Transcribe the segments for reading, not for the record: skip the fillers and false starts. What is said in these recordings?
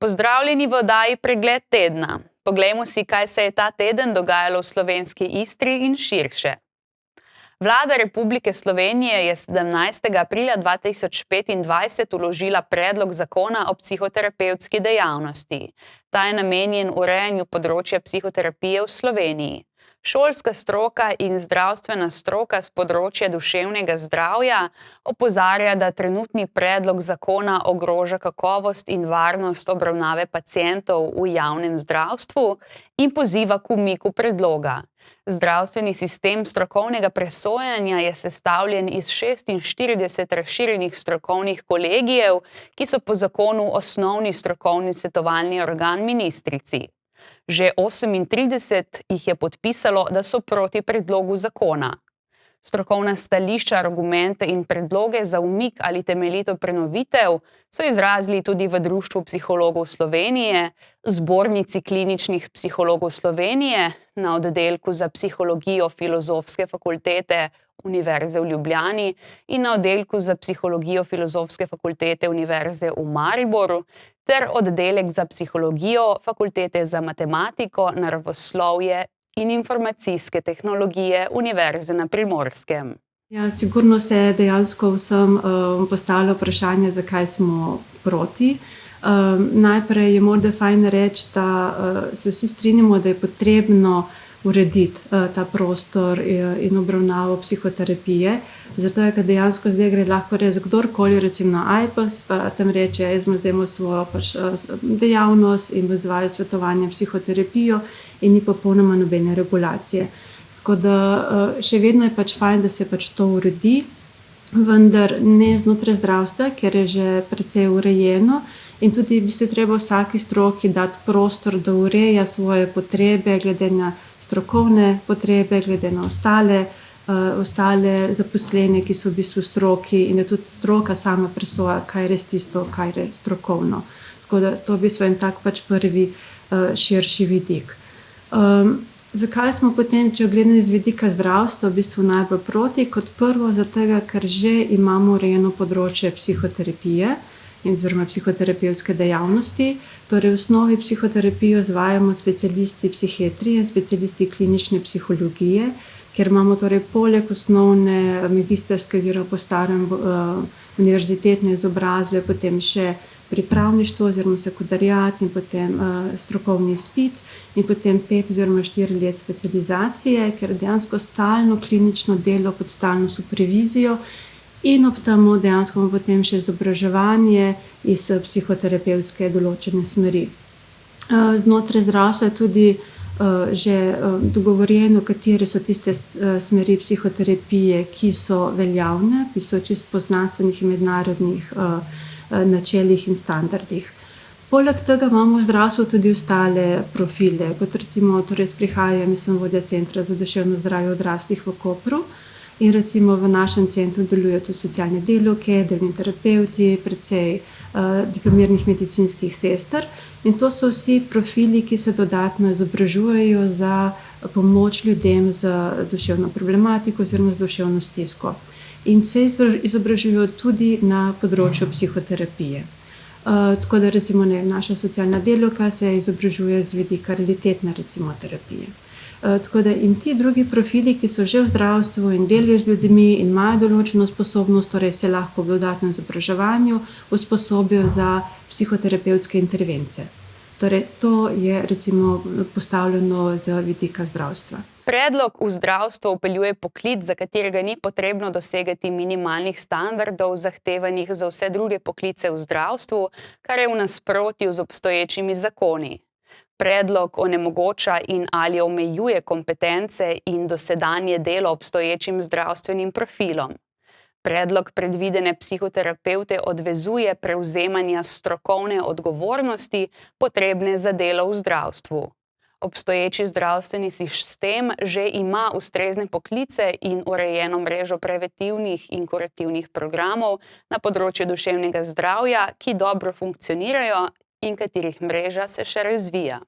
Pozdravljeni v oddaji Pregled tedna. Poglejmo si, kaj se je ta teden dogajalo v slovenski Istri in širše. Vlada Republike Slovenije je 17. aprila 2025 vložila predlog zakona o psihoterapevtski dejavnosti. Ta je namenjen urejanju področja psihoterapije v Sloveniji. Šolska stroka in zdravstvena stroka s področja duševnega zdravja opozarja, da trenutni predlog zakona ogroža kakovost in varnost obravnave pacientov v javnem zdravstvu in poziva k umiku predloga. Zdravstveni sistem strokovnega presojanja je sestavljen iz 46 razširjenih strokovnih kolegijev, ki so po zakonu osnovni strokovni svetovalni organ ministrici. Že 38 jih je podpisalo, da so proti predlogu zakona. Strokovna stališča, argumente in predloge za umik ali temeljito prenovitev so izrazili tudi v Društvu psihologov Slovenije, Zbornici kliničnih psihologov Slovenije, na oddelku za psihologijo Filozofske fakultete Univerze v Ljubljani in na oddelku za psihologijo Filozofske fakultete Univerze v Mariboru ter oddelek za psihologijo Fakultete za matematiko, naravoslovje in informacijske tehnologije Univerze na Primorskem. Ja, sigurno se dejansko vsem postavlja vprašanje, zakaj smo proti. Najprej je morda fajn reči, da se vsi strinjamo, da je potrebno urediti ta prostor in obravnavo psihoterapije. Zato je, ker dejansko zdaj gre lahko res kdorkoli, recimo na AJPES, pa tam reče, jaz zdaj imam svojo dejavnost in izvaja svetovanje psihoterapijo in ni popolnoma nobene regulacije. Tako da še vedno je fajn, da se to uredi, vendar ne znotraj zdravstva, ker je že precej urejeno in tudi bi se treba vsaki stroki dati prostor, da ureja svoje potrebe glede na strokovne potrebe, glede na ostale zaposlene, ki so v bistvu stroki in je tudi stroka sama presoja, kaj je res tisto, kaj je strokovno. Tako da to je v bistvu en tak prvi širši vidik. Zakaj smo potem, če gledamo iz vidika zdravstva, v bistvu najbolj proti? Kot prvo, zato ker že imamo urejeno področje psihoterapije oziroma psihoterapevtske dejavnosti. Torej v osnovi psihoterapijo izvajamo specialisti psihiatrije, specialisti klinične psihologije, ker imamo torej poleg osnovne magistrske oziroma po starem univerzitetne izobrazbe potem še pripravništvo oziroma sekundariat in potem strokovni izpit in potem 5 oziroma 4 let specializacije, ker dejansko stalno klinično delo pod stalno supervizijo in ob tem dejansko potem še izobraževanje iz psihoterapevtske določene smeri. Znotraj zdravstva je tudi že dogovorjeno, katere so tiste smeri psihoterapije, ki so veljavne, ki so čisto po znanstvenih in mednarodnih načelih in standardih. Poleg tega imamo v zdravstvu tudi ostale profile, kot recimo, torej prihajam, sem vodja Centra za duševno zdravje odraslih v Kopru in recimo v našem centru delujejo tudi socialne delavke, delovni terapevti, precej diplomiranih medicinskih sester in to so vsi profili, ki se dodatno izobražujejo za pomoč ljudem z duševno problematiko oziroma z duševno stisko. In se izobražujejo tudi na področju psihoterapije. Tako da recimo naša socialna delavka se izobražuje z vidika realitetne recimo terapije. Tako da in ti drugi profili, ki so že v zdravstvu in delajo z ljudmi in imajo določeno sposobnost, torej se lahko v dodatnem izobraževanju usposobijo za psihoterapevtske intervence. Torej to je recimo postavljeno z vidika zdravstva. Predlog v zdravstvo vpeljuje poklic, za katerega ni potrebno dosegati minimalnih standardov, zahtevanih za vse druge poklice v zdravstvu, kar je v nasprotju z obstoječimi zakoni. Predlog onemogoča in ali omejuje kompetence in dosedanje delo obstoječim zdravstvenim profilom. Predlog predvidene psihoterapevte odvezuje prevzemanja strokovne odgovornosti, potrebne za delo v zdravstvu. Obstoječi zdravstveni sistem že ima ustrezne poklice in urejeno mrežo preventivnih in kurativnih programov na področju duševnega zdravja, ki dobro funkcionirajo in katerih mreža se še razvija.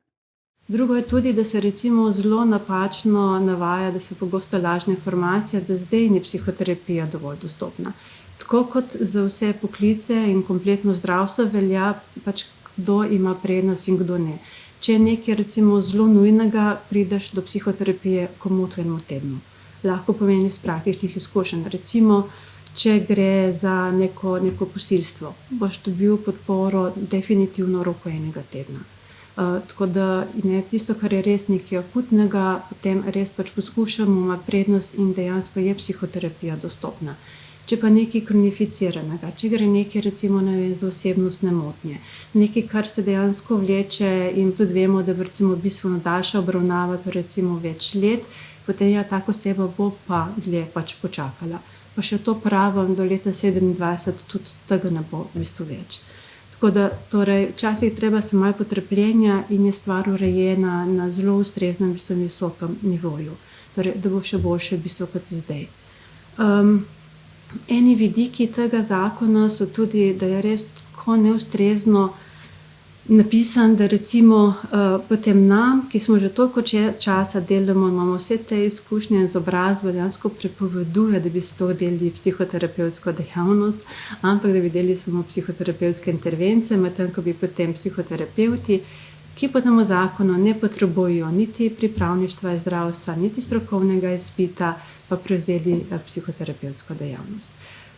Drugo je tudi, da se recimo zelo napačno navaja, da se pogosto lažne informacije, da zdaj ni psihoterapija dovolj dostopna. Tako kot za vse poklice in kompletno zdravstvo velja kdo ima prednost in kdo ne. Če je nekaj recimo zelo nujnega, prideš do psihoterapije komot v enem tednu. Lahko pomeni iz praktičnih izkušenj. Recimo, če gre za neko posilstvo, boš dobil podporo definitivno v roku enega tedna. Tako da tisto, kar je res nekaj akutnega, potem res poskušamo, ima prednost in dejansko je psihoterapija dostopna. Če pa nekaj kronificiranega, če gre nekaj recimo za osebnostne motnje, nekaj, kar se dejansko vleče in tudi vemo, da recimo bistveno daljša obravnava, to recimo več let, potem taka oseba bo pa dlje počakala. Pa še to pravim, do leta 27 tudi tega ne bo v bistvu več. Tako da, včasih treba se malo potrpljenja in je stvar urejena na zelo ustreznem, visokem nivoju. Da bo še boljše v bistvu kot zdaj. Eni vidiki tega zakona so tudi, da je res tako neustrezno napisan, da recimo potem nam, ki smo že toliko časa delamo, imamo vse te izkušnje in izobrazbo, dejansko prepoveduje, da bi sploh delali psihoterapevtsko dejavnost, ampak da bi delali samo psihoterapevtske intervencije, medtem ko bi potem psihoterapevti, ki po tem zakonu ne potrebujejo niti pripravništva iz zdravstva, niti strokovnega izpita, pa prevzeli psihoterapevtsko dejavnost.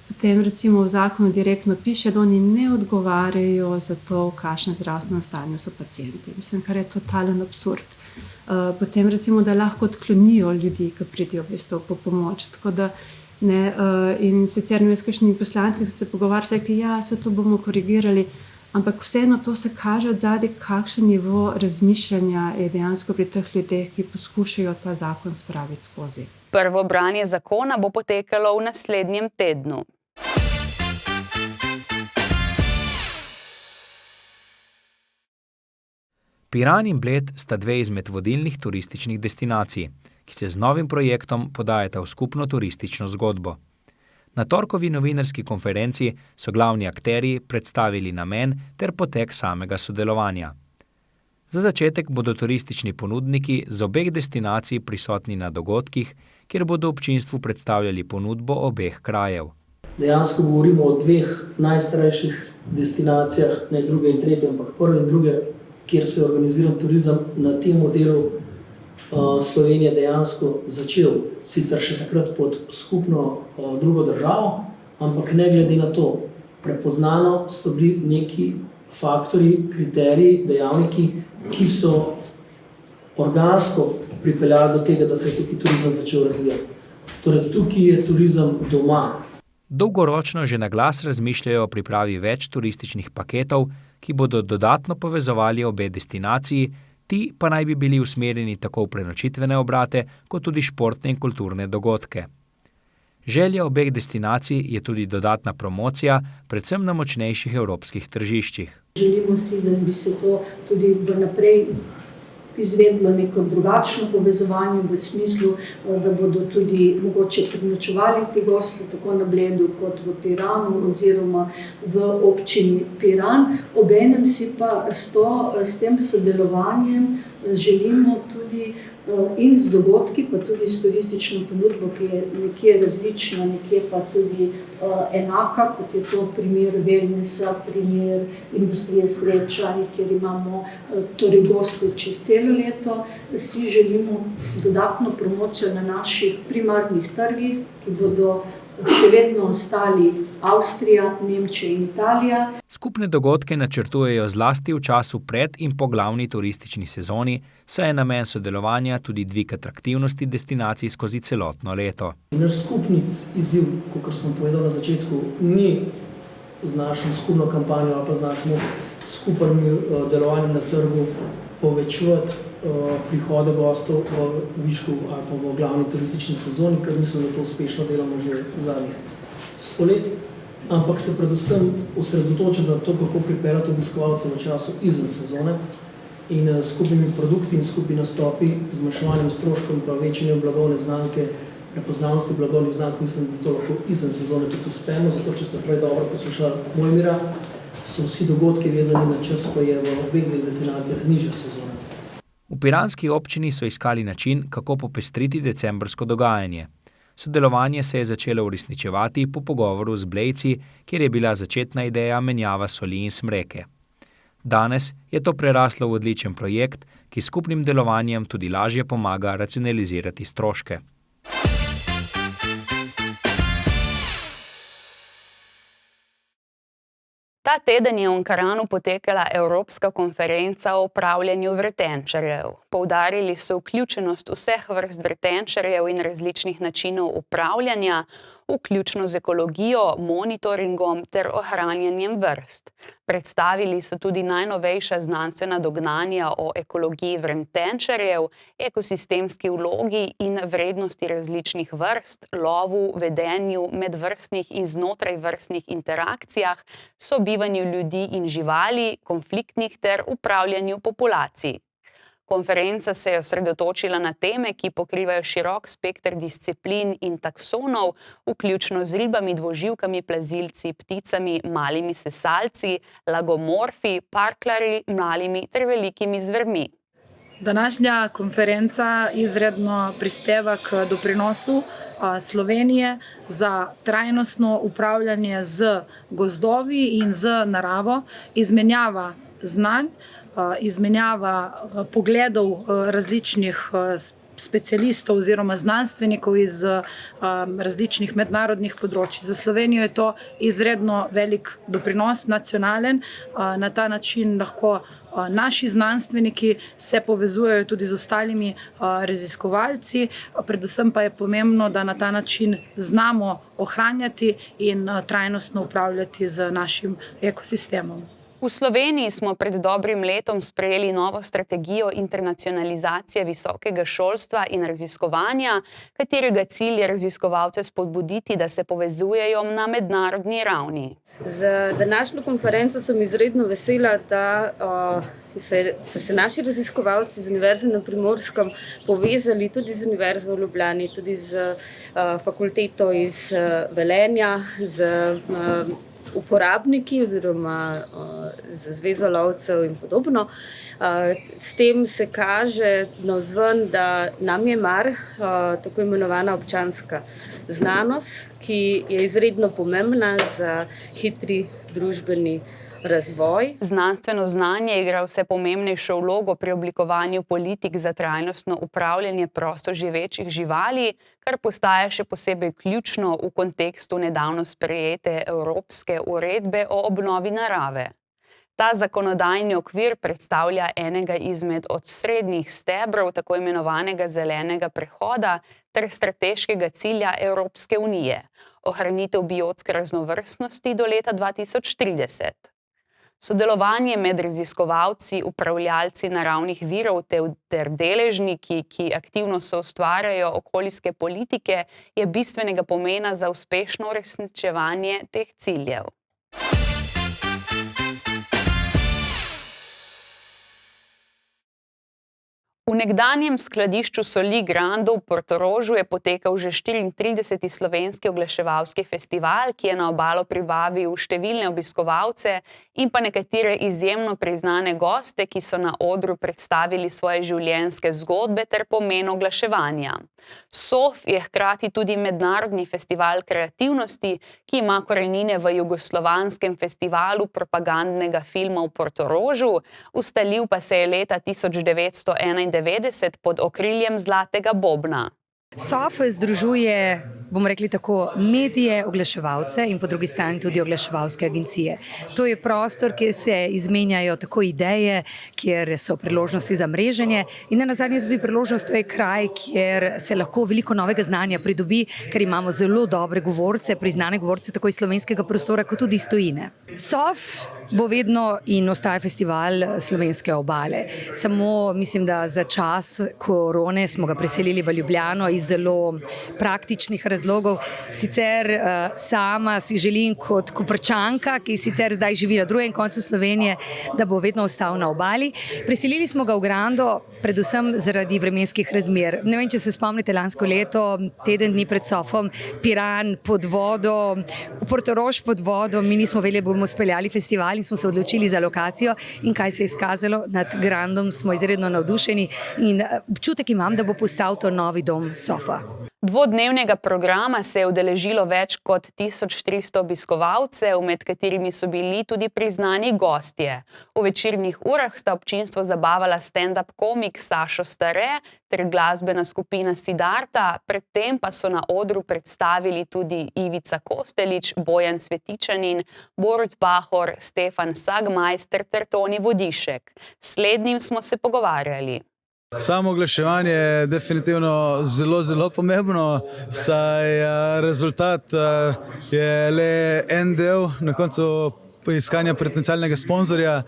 Potem recimo v zakonu direktno piše, da oni ne odgovarjajo za to, v kakšnem zdravstvenem stanju so pacienti. Mislim, kar je totalen absurd. Potem recimo, da lahko odklonijo ljudi, ki pridejo v bistvu po pomoč. Tako da, in sicer ne vem, s kakšnimi poslanci, ki ste pogovarjali, rekli, ja, se to bomo korigirali, ampak vseeno to se kaže od zadaj, kakšen nivo razmišljanja je dejansko pri teh ljudeh, ki poskušajo ta zakon spraviti skozi. Prvo branje zakona bo potekalo v naslednjem tednu. Piran in Bled sta dve izmed vodilnih turističnih destinacij, ki se z novim projektom podajata v skupno turistično zgodbo. Na torkovi novinarski konferenci so glavni akterji predstavili namen ter potek samega sodelovanja. Za začetek bodo turistični ponudniki z obeh destinacij prisotni na dogodkih, kjer bodo občinstvu predstavljali ponudbo obeh krajev. Dejansko govorimo o dveh najstarejših destinacijah, ne druge in tretje, ampak prve in druge, kjer se je organiziran turizem na tem modelu Slovenije dejansko začel, sicer še takrat pod skupno drugo državo, ampak ne glede na to, prepoznano so bili neki faktorji, kriteriji, dejavniki, ki so organsko pripeljali do tega, da se je tukaj turizem začel razvijati. Torej, tukaj je turizem doma. Dolgoročno že na glas razmišljajo o pripravi več turističnih paketov, ki bodo dodatno povezovali obe destinaciji, ti pa naj bi bili usmerjeni tako v prenočitvene obrate, kot tudi športne in kulturne dogodke. Želja obeh destinacij je tudi dodatna promocija, predvsem na močnejših evropskih tržiščih. Želimo si, da bi se to tudi vnaprej izvedlo neko drugačno povezovanje v smislu, da bodo tudi mogoče prenočevali ti gosti tako na Bledu kot v Piranu oziroma v občini Piran. Obenem si pa s tem sodelovanjem želimo tudi in z dogodki, pa tudi s turistično ponudbo, ki je nekje različna, nekje pa tudi enaka, kot je to primer wellnessa, primer industrije srečanj, kjer imamo torej goste čez celo leto. Si želimo dodatno promocijo na naših primarnih trgih, ki bodo še vedno ostali Avstrija, Nemčija in Italija. Skupne dogodke načrtujejo zlasti v času pred in po glavni turistični sezoni, saj je namen sodelovanja tudi dvig atraktivnosti destinacij skozi celotno leto. Naš skupni izziv, kot sem povedal na začetku, ni z našo skupno kampanjo ali pa z našim skupnim delovanjem na trgu povečevati prihode gostov v višku ali pa v glavni turistični sezoni, ker mislim, da to uspešno delamo že zadnjih 100 let, ampak se predvsem osredotočiti na to, kako pripeljati obiskovalce v času izven sezone in skupnimi produkti in skupni nastopi, zmanjševanjem stroškov in pa večanjem blagovne znamke, prepoznavnosti blagovnih znamk, mislim, da to lahko izven sezone tudi uspemo, zato če ste prej dobro poslušali Mojmira, so vsi dogodki vezani na čas, ko je v obeh destinacijah nižja sezona. V piranski občini so iskali način, kako popestriti decembrsko dogajanje. Sodelovanje se je začelo uresničevati po pogovoru z Blejci, kjer je bila začetna ideja menjava soli in smreke. Danes je to preraslo v odličen projekt, ki s skupnim delovanjem tudi lažje pomaga racionalizirati stroške. Ta teden je v Ankaranu potekala Evropska konferenca o upravljanju vretenčarjev. Poudarili so vključenost vseh vrst vretenčarjev in različnih načinov upravljanja, vključno z ekologijo, monitoringom ter ohranjanjem vrst. Predstavili so tudi najnovejša znanstvena dognanja o ekologiji vretenčarjev, ekosistemski vlogi in vrednosti različnih vrst, lovu, vedenju, medvrstnih in znotrajvrstnih interakcijah, sobivanju ljudi in živali, konfliktnih ter upravljanju populacij. Konferenca se je osredotočila na teme, ki pokrivajo širok spekter disciplin in taksonov, vključno z ribami, dvoživkami, plazilci, pticami, malimi sesalci, lagomorfi, parklarji, malimi ter velikimi zvermi. Današnja konferenca izredno prispeva k doprinosu Slovenije za trajnostno upravljanje z gozdovi in z naravo, izmenjava znanj, izmenjava pogledov različnih specialistov oziroma znanstvenikov iz različnih mednarodnih področij. Za Slovenijo je to izredno velik doprinos, nacionalen. Na ta način lahko naši znanstveniki se povezujejo tudi z ostalimi raziskovalci, predvsem pa je pomembno, da na ta način znamo ohranjati in trajnostno upravljati z našim ekosistemom. V Sloveniji smo pred dobrim letom sprejeli novo strategijo internacionalizacije visokega šolstva in raziskovanja, katerega cilj je raziskovalce spodbuditi, da se povezujejo na mednarodni ravni. Za današnjo konferenco sem izredno vesela, da so se naši raziskovalci z Univerze na Primorskem povezali tudi z Univerzo v Ljubljani, tudi z fakulteto iz Velenja, z uporabniki oziroma z Zvezo lovcev in podobno. S tem se kaže navzven, da nam je mar tako imenovana občanska znanost, ki je izredno pomembna za hitri družbeni razvoj. Znanstveno znanje igra vse pomembnejšo vlogo pri oblikovanju politik za trajnostno upravljanje prostoživečih živali, kar postaja še posebej ključno v kontekstu nedavno sprejete Evropske uredbe o obnovi narave. Ta zakonodajni okvir predstavlja enega izmed osrednjih stebrov tako imenovanega zelenega prehoda ter strateškega cilja Evropske unije – ohranitev biotske raznovrstnosti do leta 2030. Sodelovanje med raziskovalci, upravljalci naravnih virov ter deležniki, ki aktivno soustvarjajo okoljske politike, je bistvenega pomena za uspešno uresničevanje teh ciljev. V nekdanjem skladišču soli Grando v Portorožu je potekal že 34. slovenski oglaševalski festival, ki je na obalo privabil številne obiskovalce in pa nekatere izjemno priznane goste, ki so na odru predstavili svoje življenjske zgodbe ter pomen oglaševanja. SOF je hkrati tudi mednarodni festival kreativnosti, ki ima korenine v jugoslovanskem festivalu propagandnega filma v Portorožu, ustalil pa se je leta 1991 pod okriljem Zlatega bobna. SOF združuje, bomo rekli tako, medije, oglaševalce in po drugi strani tudi oglaševalske agencije. To je prostor, kjer se izmenjajo tako ideje, kjer so priložnosti za mreženje in nenazadnje tudi priložnost, to je kraj, kjer se lahko veliko novega znanja pridobi, ker imamo zelo dobre govorce, priznane govorce tako iz slovenskega prostora, kot tudi iz tujine. SOF bo vedno in ostaja festival slovenske obale. Samo mislim, da za čas korone smo ga preselili v Ljubljano iz zelo praktičnih razlogov. Sicer sama si želim kot Koprčanka, ki sicer zdaj živi na drugem koncu Slovenije, da bo vedno ostal na obali. Preselili smo ga v Grando, predvsem zaradi vremenskih razmer. Ne vem, če se spomnite lansko leto, teden dni pred SOF-om, Piran pod vodo, v Portorož pod vodo, mi nismo vedeli, bomo speljali festival in smo se odločili za lokacijo in kaj se je izkazalo, nad Grandom smo izredno navdušeni in občutek imam, da bo postal to novi dom SOF-a. Dvodnevnega programa se je udeležilo več kot 1300 obiskovalcev, med katerimi so bili tudi priznani gostje. V večernih urah sta občinstvo zabavala stand-up komik Sašo Stare ter glasbena skupina Siddharta, predtem pa so na odru predstavili tudi Ivica Kostelić, Bojan Svetičanin, Borut Pahor, Stefan Sagmajster ter Toni Vodišek. S slednjim smo se pogovarjali. Samo oglaševanje je definitivno zelo pomembno, saj rezultat je le en del na koncu iskanja potencialnega sponzorja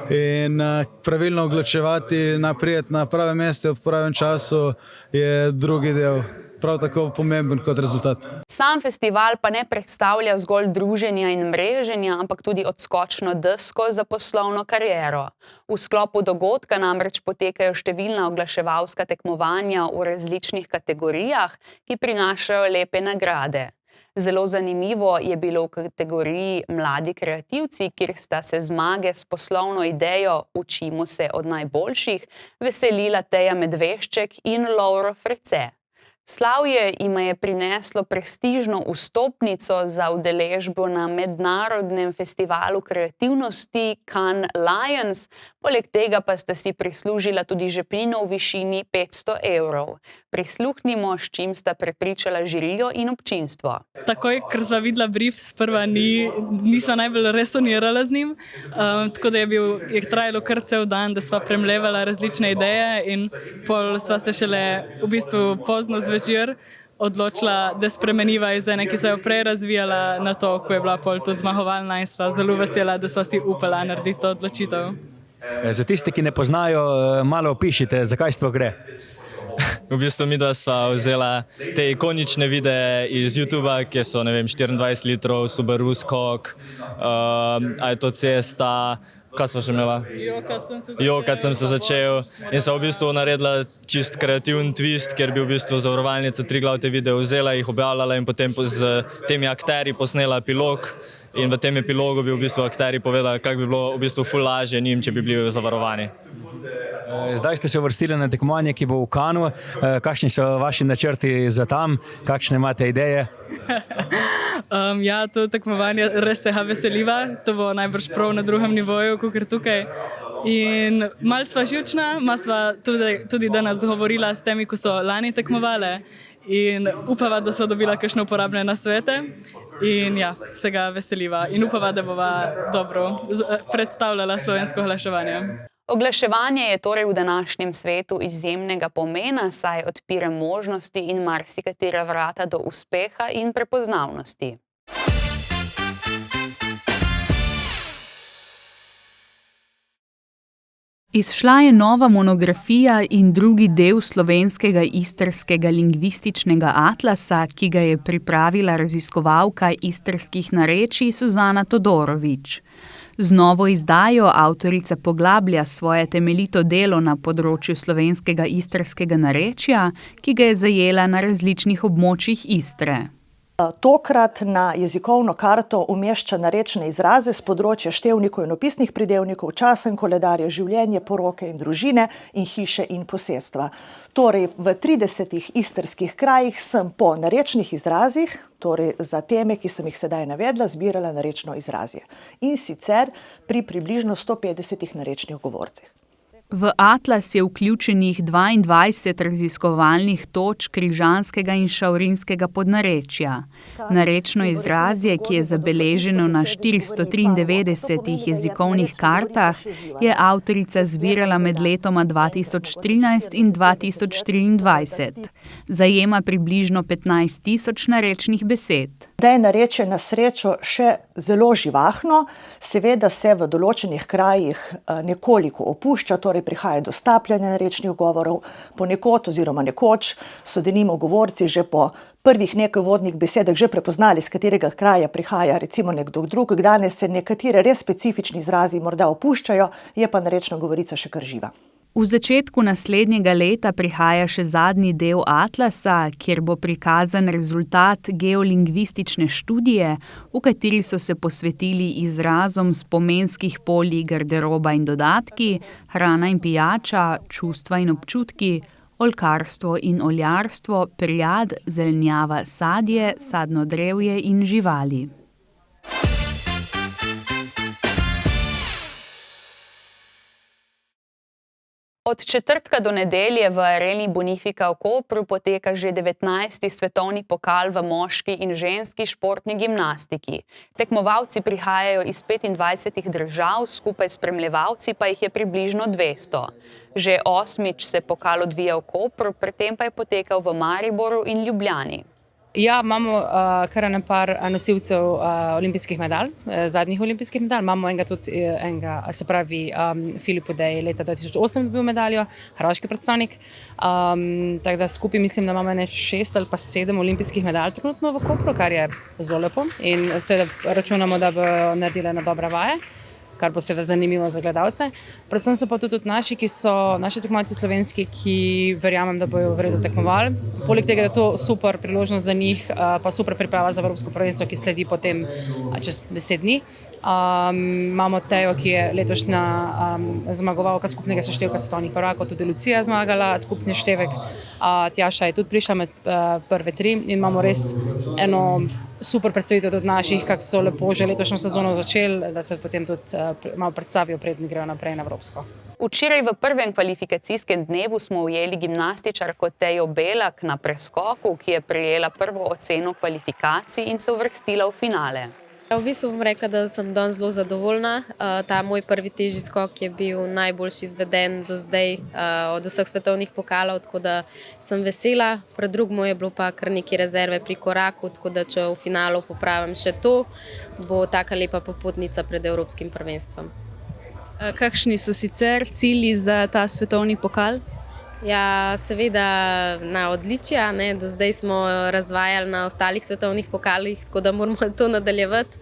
in pravilno oglaševati, naprijeti na pravem mestu v pravem času je drugi del. Prav tako pomemben kot rezultat. Sam festival pa ne predstavlja zgolj druženja in mreženja, ampak tudi odskočno desko za poslovno kariero. V sklopu dogodka namreč potekajo številna oglaševalska tekmovanja v različnih kategorijah, ki prinašajo lepe nagrade. Zelo zanimivo je bilo v kategoriji Mladi kreativci, kjer sta se zmage s poslovno idejo Učimo se od najboljših veselila Teja Medvešček in Lovro Frece. Slavje jima je prineslo prestižno vstopnico za udeležbo na mednarodnem festivalu kreativnosti Cannes Lions, poleg tega pa sta si prislužila tudi žepnino v višini 500 €. Prisluhnimo, s čim sta prepričala žirijo in občinstvo. Takoj, ker sva videla brief, sprva nisva najbolj resonirala z njim, tako da je trajalo kar cel dan, da sva premlevala različne ideje in pol sva se šele v bistvu pozno zvečer odločila, da spremeniva iz ene, ki se je prej razvijala, na to, ko je bila pol tudi zmagovalna in sva zelo vesela, da sva si upala narediti to odločitev. Za tiste, ki ne poznajo, malo opišite, zakaj sploh gre. V bistvu midva sva vzela te ikonične videe iz YouTubea, kjer so, 24 litrov, Subaru skok, a je to cesta, kaj sva še imela? Jokat sem se začel in sva v bistvu naredila čist kreativen twist, kjer bi v bistvu zavarovalnica Triglav te videe vzela, jih objavljala in potem z temi akterji posnela epilog. In v tem epilogu bi v bistvu akterji povedali, kako bi bilo v bistvu ful lažje njim, če bi bili zavarovani. Zdaj ste se uvrstili na tekmovanje, ki bo v Cannesu. Kakšni so vaši načrti za tam? Kakšne imate ideje? Ja, to tekmovanje res se ga veseliva. To bo najbrž prav na drugem nivoju, kakor tukaj. In malo sva živčna, malo sva tudi danes govorila s temi, ko so lani tekmovale. In upava, da so dobila kakšne uporabne nasvete. In ja, se ga veseliva. In upava, da bova dobro predstavljala slovensko oglaševanje. Oglaševanje je torej v današnjem svetu izjemnega pomena, saj odpira možnosti in marsikatera vrata do uspeha in prepoznavnosti. Izšla je nova monografija in drugi del slovenskega istrskega lingvističnega atlasa, ki ga je pripravila raziskovalka istrskih narečij Suzana Todorović. Z novo izdajo avtorica poglablja svoje temeljito delo na področju slovenskega istrskega narečja, ki ga je zajela na različnih območjih Istre. Tokrat na jezikovno karto umešča narečne izraze z področja števnikov in opisnih pridevnikov, časen koledar, življenje, poroke in družine in hiše in posestva. Torej, v 30 istrskih krajih sem po narečnih izrazih, torej za teme, ki sem jih sedaj navedla, zbirala narečno izrazje. In sicer pri približno 150 narečnih govorcih. V atlas je vključenih 22 raziskovalnih točk križanskega in šavrinskega podnarečja. Narečno izrazje, ki je zabeleženo na 493 jezikovnih kartah, je avtorica zbirala med letoma 2013 in 2023. Zajema približno 15.000 narečnih besed. Da je narečje na srečo še zelo živahno, seveda se v določenih krajih nekoliko opušča, torej prihaja do stapljanja narečnih govorov, ponekod oziroma nekoč so denimo govorci že po prvih nekaj uvodnih besedah že prepoznali, z katerega kraja prihaja recimo nekdo drug. Danes se nekatere res specifični izrazi morda opuščajo, je pa narečna govorica še kar živa. V začetku naslednjega leta prihaja še zadnji del atlasa, kjer bo prikazan rezultat geolingvistične študije, v kateri so se posvetili izrazom spomenskih polji garderoba in dodatki, hrana in pijača, čustva in občutki, oljkarstvo in oljarstvo, prjad, zelenjava, sadje, sadno drevje in živali. Od četrtka do nedelje v Areni Bonifika v Kopru poteka že 19. svetovni pokal v moški in ženski športni gimnastiki. Tekmovalci prihajajo iz 25 držav, skupaj s spremljevalci pa jih je približno 200. Že 8. se pokal odvija v Kopru, predtem pa je potekal v Mariboru in Ljubljani. Ja, imamo kar par nosilcev olimpijskih medalj, zadnjih olimpijskih medalj. Imamo se pravi, Filip Udej leta 2008 dobil medaljo, hrvaški predstavnik. Tako da skupaj mislim, da imamo 6 ali pa 7 olimpijskih medalj trenutno v Kopru, kar je zelo lepo. In seveda računamo, da bo naredila ena dobra vaja, kar bo seveda zanimivo za gledalce. Predvsem so pa tudi naši tekmovalci slovenski, ki verjamem, da bojo v redu tekmovali. Poleg tega je to super priložnost za njih, pa super priprava za Evropsko prvenstvo, ki sledi potem čez 10 dni. Imamo Tejo, ki je letošnja zmagovalka skupnega seštevka svetovnih prvakov, tudi Lucija zmagala skupni števek. Tjaša je tudi prišla med prve 3 in imamo res eno super predstavitev od naših, kako so lepo že letošnjo sezono začeli, da se potem tudi malo predstavijo, preden grejo naprej na Evropsko. Včeraj v prvem kvalifikacijskem dnevu smo ujeli gimnastičarko Tejo Belak na preskoku, ki je prejela prvo oceno kvalifikacij in se uvrstila v finale. V bistvu bom rekla, da sem danes zelo zadovoljna. Ta moj prvi težji skok je bil najboljši izveden do zdaj od vseh svetovnih pokalov, tako da sem vesela. Pred drugim je bilo pa kar nekaj rezerve pri koraku, tako da če v finalu popravim še to, bo taka lepa popotnica pred Evropskim prvenstvom. Kakšni so sicer cilji za ta svetovni pokal? Ja, seveda na odličja, ne. Do zdaj smo razvajali na ostalih svetovnih pokalih, tako da moramo to nadaljevati.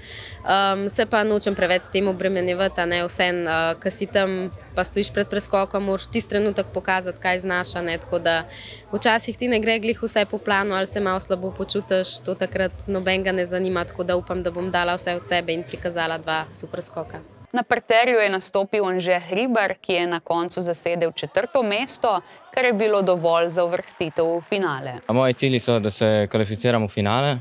Se pa nočem preveč s tem obremenjevati, ne. Vseeno, ko si tam pa stojiš pred preskokom, moraš tisti trenutek pokazati, kaj znaš, ne. Tako da včasih ti ne gre glih vse po planu ali se malo slabo počutiš, to takrat nobenega ne zanima, tako da upam, da bom dala vse od sebe in prikazala 2 super skoka. Na parterju je nastopil Anže Hribar, ki je na koncu zasedel 4. mesto, kar je bilo dovolj za uvrstitev v finale. Moji cilji so, da se kvalificiram v finale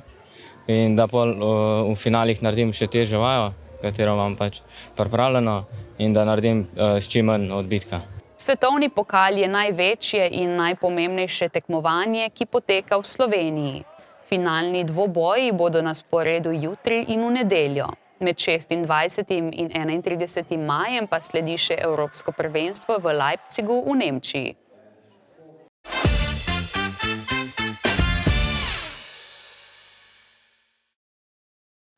in da v finalih naredim še težjo vajo, katero imam pač pripravljeno, in da naredim s čim manj odbitka. Svetovni pokal je največje in najpomembnejše tekmovanje, ki poteka v Sloveniji. Finalni dvoboji bodo na sporedu jutri in v nedeljo. Med 26. in 31. majem pa sledi še Evropsko prvenstvo v Leipzigu v Nemčiji.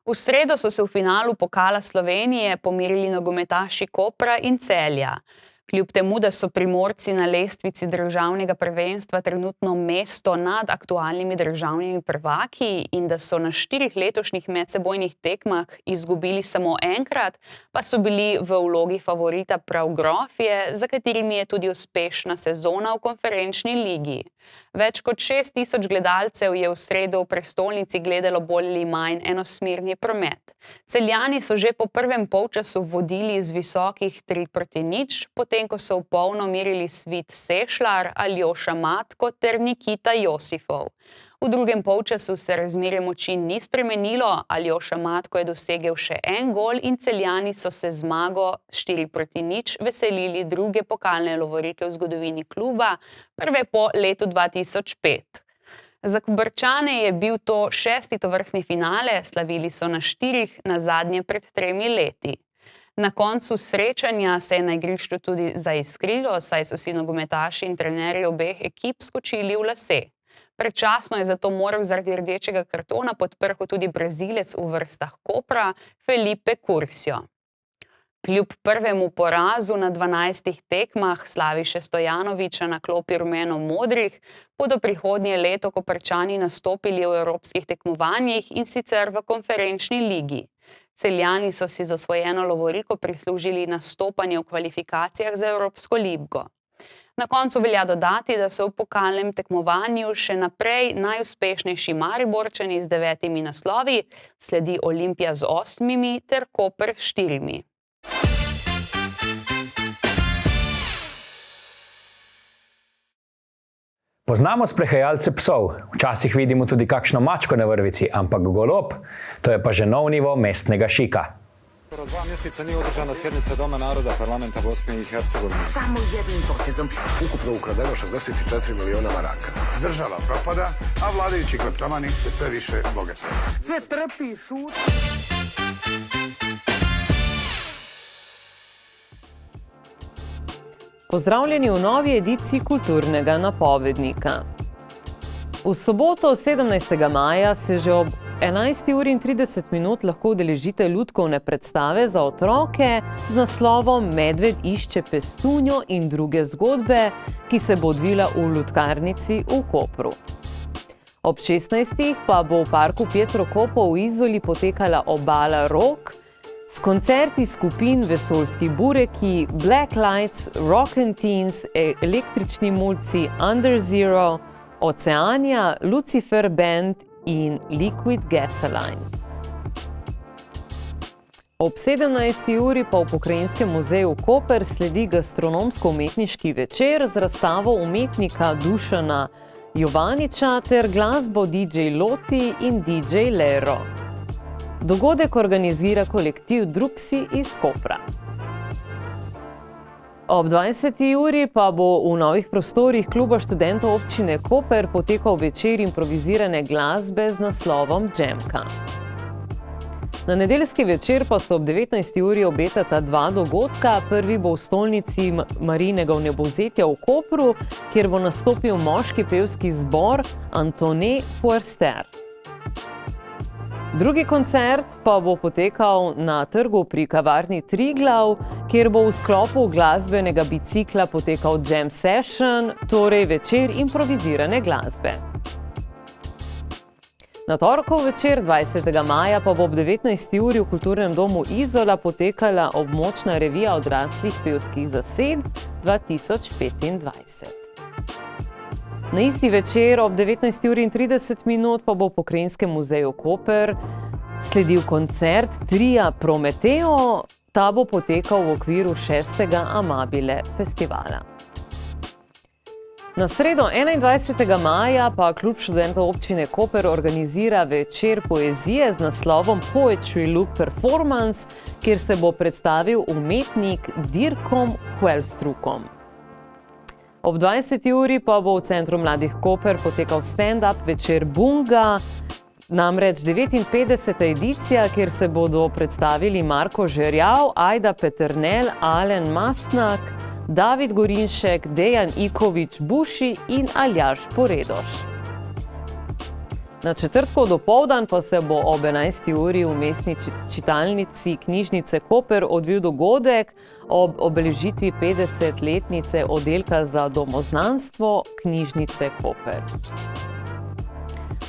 V sredo so se v finalu pokala Slovenije pomerili nogometaši Kopra in Celja. Kljub temu, da so Primorci na lestvici državnega prvenstva trenutno mesto nad aktualnimi državnimi prvaki in da so na 4 letošnjih medsebojnih tekmah izgubili samo enkrat, pa so bili v vlogi favorita prav Grofje, za katerimi je tudi uspešna sezona v konferenčni ligi. Več kot 6000 gledalcev je v sredo v prestolnici gledalo bolj ali manj enosmerni promet. Celjani so že po prvem polčasu vodili z visokih 3-0, potem ko so v polno merili Svit Sešlar, Aljoša Matko ter Nikita Josifov. V drugem polčasu se razmerje moči ni spremenilo, Aljoša Matko je dosegel še 1 gol in Celjani so se zmago 4-0 veselili druge pokalne lovorike v zgodovini kluba, prve po letu 2005. Za Koprčane je bil to 6. tovrstni finale, slavili so na 4, nazadnje pred 3 leti. Na koncu srečanja se je na igrišču tudi zaiskrilo, saj so si nogometaši in trenerji obeh ekip skočili v lase. Predčasno je zato moral zaradi rdečega kartona pod prho tudi Brazilec v vrstah Kopra, Felipe Curcio. Kljub prvemu porazu na 12 tekmah Slaviše Stojanovića na klopi rumeno-modrih, bodo prihodnje leto Koprčani nastopili v evropskih tekmovanjih in sicer v konferenčni ligi. Celjani so si za osvojeno lovoriko prislužili nastopanje v kvalifikacijah za Evropsko ligo. Na koncu velja dodati, da so v pokalnem tekmovanju še naprej najuspešnejši Mariborčani z 9 naslovi, sledi Olimpija z 8 ter Koper s 4. Poznamo sprehajalce psov, včasih vidimo tudi kakšno mačko na vrvici, ampak golob, to je pa že nov nivo mestnega šika. Skoro 2 mjeseca nije održana sjednica Doma naroda parlamenta Bosne i Hercegovine. Samo jednim potezom ukupno ukradeno 64 miliona maraka. Država propada, a vladajući kleptomani se sve više bogate. Sve trpi šut. Pozdravljeni v novi ediciji Kulturnega napovednika. V soboto 17. maja se že ob 11:30 lahko udeležite lutkovne predstave za otroke z naslovom Medved išče pestunjo in druge zgodbe, ki se bo odvila v Lutkarnici v Kopru. Ob 16. pa bo v parku Pietro Copo v Izoli potekala Obala Rock s koncerti skupin Vesoljski bureki, Black Lights, Rock and Teens, Električni mulci, Under Zero, Oceania, Lucifer Band in Liquid Gasoline. Ob 17. uri pa v Pokrajinskem muzeju Koper sledi gastronomsko-umetniški večer z razstavo umetnika Dušana Jovaniča ter glasbo DJ Loti in DJ Lero. Dogodek organizira kolektiv Druksi iz Kopra. Ob 20. uri pa bo v novih prostorih Kluba študentov občine Koper potekal večer improvizirane glasbe z naslovom Džemka. Na nedeljski večer pa se ob 19. uri obetata 2 dogodka. Prvi bo v stolnici Marijinega vnebovzetja v Kopru, kjer bo nastopil moški pevski zbor Antone Forster. Drugi koncert pa bo potekal na trgu pri kavarni Triglav, kjer bo v sklopu glasbenega bicikla potekal jam session, torej večer improvizirane glasbe. Na torkov večer 20. maja pa bo ob 19. uri v Kulturnem domu Izola potekala območna revija odraslih pevskih zasedb 2025. Na isti večer ob 19:30 pa bo v Pokrajinskem muzeju Koper sledil koncert tria Prometeo. Ta bo potekal v okviru 6. Amabile festivala. Na sredo 21. maja pa Klub študentov občine Koper organizira večer poezije z naslovom Poetry Look Performance, kjer se bo predstavil umetnik Dirkom Huelstrukom. Ob 20. uri pa bo v Centru mladih Koper potekal stand-up večer Bunga, namreč 59. edicija, kjer se bodo predstavili Marko Žerjav, Ajda Peternel, Alen Mastnak, David Gorinšek, Dejan Ikovič Buši in Aljaž Poredoš. Na četrtkov dopoldan pa se bo ob 11. uri v mestni čitalnici knjižnice Koper odvil dogodek ob obeležitvi 50-letnice oddelka za domoznanstvo knjižnice Koper.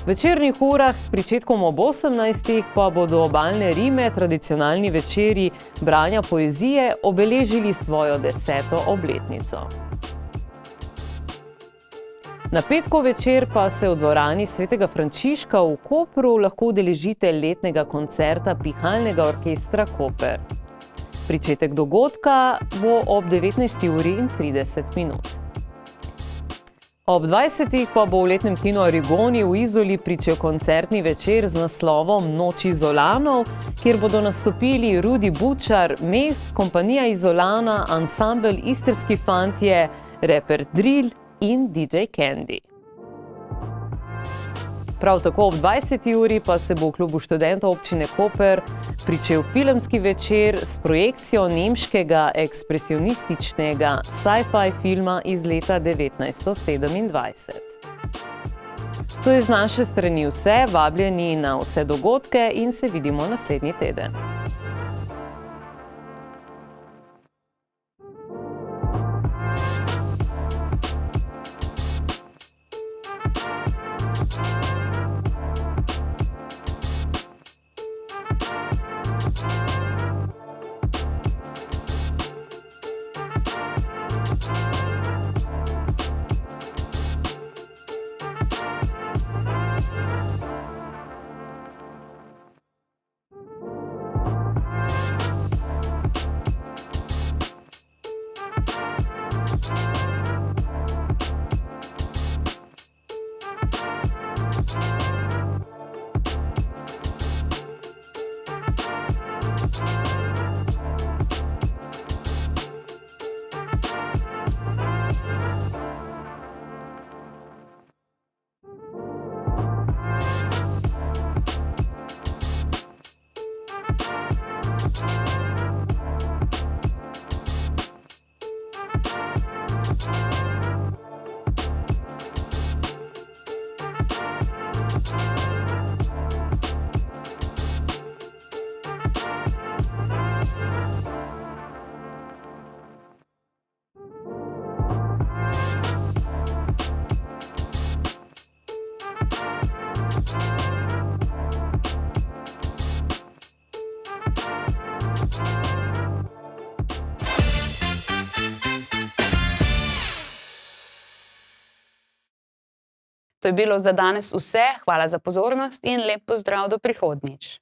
V večernih urah s pričetkom ob 18. pa bodo Obalne Rime, tradicionalni večeri branja poezije, obeležili svojo 10. obletnico. Na petkov večer pa se v dvorani Svetega Frančiška v Kopru lahko udeležite letnega koncerta Pihalnega orkestra Koper. Pričetek dogodka bo ob 19:30. Ob 20. pa bo v letnem kinu Arigoni v Izoli pričel koncertni večer z naslovom Noč Izolanov, kjer bodo nastopili Rudi Bučar, Mef, kompanija Izolana, ansambel Istrski fantje, reper Drill in DJ Candy. Prav tako ob 20. uri pa se bo v Klubu študentov občine Koper pričel filmski večer s projekcijo nemškega ekspresionističnega sci-fi filma iz leta 1927. To je z naše strani vse, vabljeni na vse dogodke in se vidimo naslednji teden. To je bilo za danes vse. Hvala za pozornost in lep pozdrav do prihodnjič.